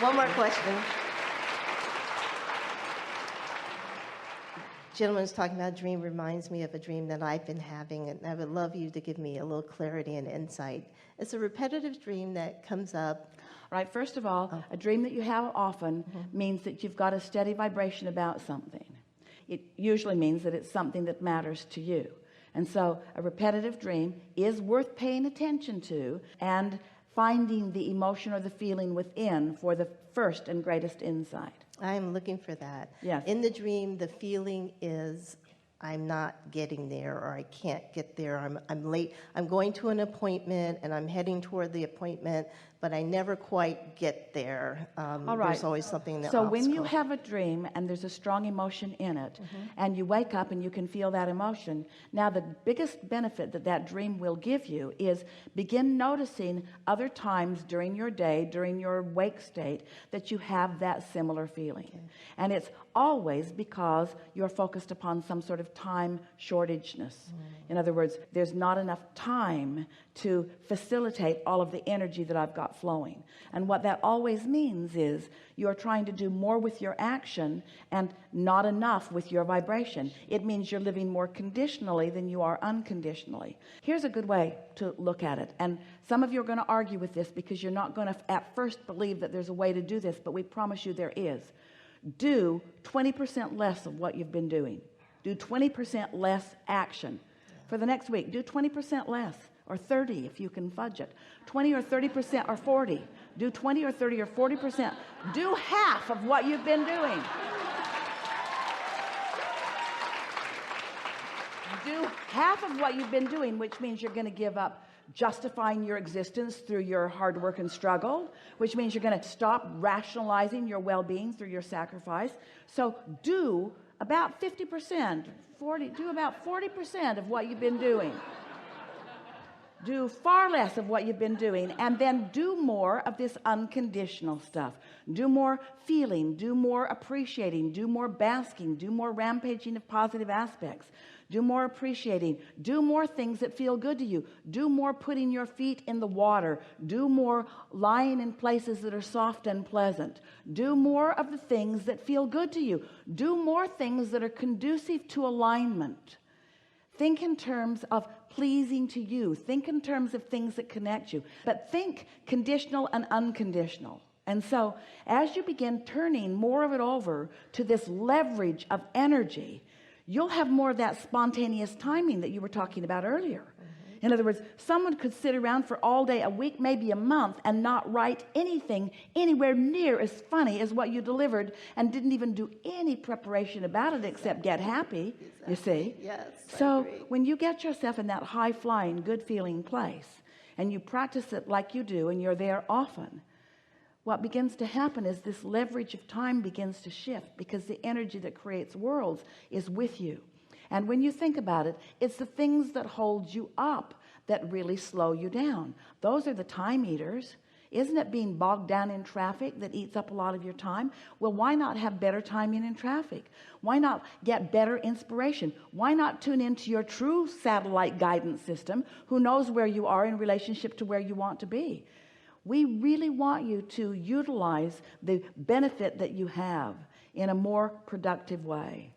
One more question. Gentleman's talking about a dream reminds me of a dream that I've been having, and I would love you to give me a little clarity and insight. It's a repetitive dream that comes up. Right, first of all, a dream that you have often means that you've got a steady vibration about something. It usually means that it's something that matters to you. And so a repetitive dream is worth paying attention to and finding the emotion or the feeling within for the first and greatest insight. I'm looking for that. Yes. In the dream, the feeling is I'm not getting there, or I can't get there. I'm late. I'm going to an appointment and I'm heading toward the appointment, but I never quite get there. All right. There's always something that So when you have a dream and there's a strong emotion in it, and you wake up and you can feel that emotion, now the biggest benefit that that dream will give you is begin noticing other times during your day, during your wake state, that you have that similar feeling. Okay. And it's always because you're focused upon some sort of time shortageness. In other words, there's not enough time to facilitate all of the energy that I've got flowing. And what that always means is you're trying to do more with your action and not enough with your vibration. It means you're living more conditionally than you are unconditionally. Here's a good way to look at it. And some of you are going to argue with this because you're not going to at first believe that there's a way to do this, but we promise you there is. Do 20% less of what you've been doing. Do 20% less action. For the next week, do 20% less, or 30 if you can fudge it. 20 or 30% or 40. Do 20 or 30 or 40%. Do half of what you've been doing. Do half of what you've been doing, which means you're going to give up justifying your existence through your hard work and struggle, which means you're going to stop rationalizing your well-being through your sacrifice. So do about 50%, do about 40% of what you've been doing. Do far less of what you've been doing, and then do more of this unconditional stuff. Do more feeling, do more appreciating, do more basking, do more rampaging of positive aspects. Do more appreciating. Do more things that feel good to you. Do more putting your feet in the water. Do more lying in places that are soft and pleasant. Do more of the things that feel good to you. Do more things that are conducive to alignment. Think in terms of pleasing to you. Think in terms of things that connect you. But think conditional and unconditional. And so as you begin turning more of it over to this leverage of energy, you'll have more of that spontaneous timing that you were talking about earlier. In other words, someone could sit around for all day, a week, maybe a month, and not write anything anywhere near as funny as what you delivered, and didn't even do any preparation about it except get happy, you see. Yes, so when you get yourself in that high-flying, good-feeling place, and you practice it like you do, and you're there often, what begins to happen is this leverage of time begins to shift, because the energy that creates worlds is with you. And when you think about it, it's the things that hold you up that really slow you down. Those are the time eaters. Isn't it being bogged down in traffic that eats up a lot of your time? Well, why not have better timing in traffic? Why not get better inspiration? Why not tune into your true satellite guidance system, who knows where you are in relationship to where you want to be? We really want you to utilize the benefit that you have in a more productive way.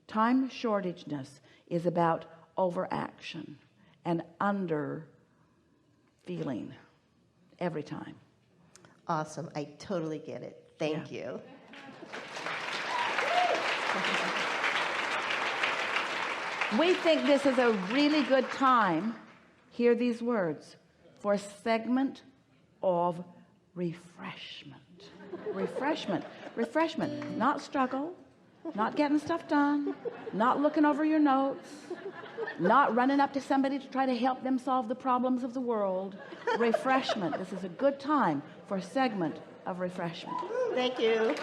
Time shortageness is about overaction and under feeling every time. Awesome. I totally get it. Thank you. We think this is a really good time, hear these words, for a segment of refreshment. Refreshment, not struggle, not getting stuff done, not looking over your notes, not running up to somebody to try to help them solve the problems of the world. Refreshment. This is a good time for a segment of refreshment. Thank you.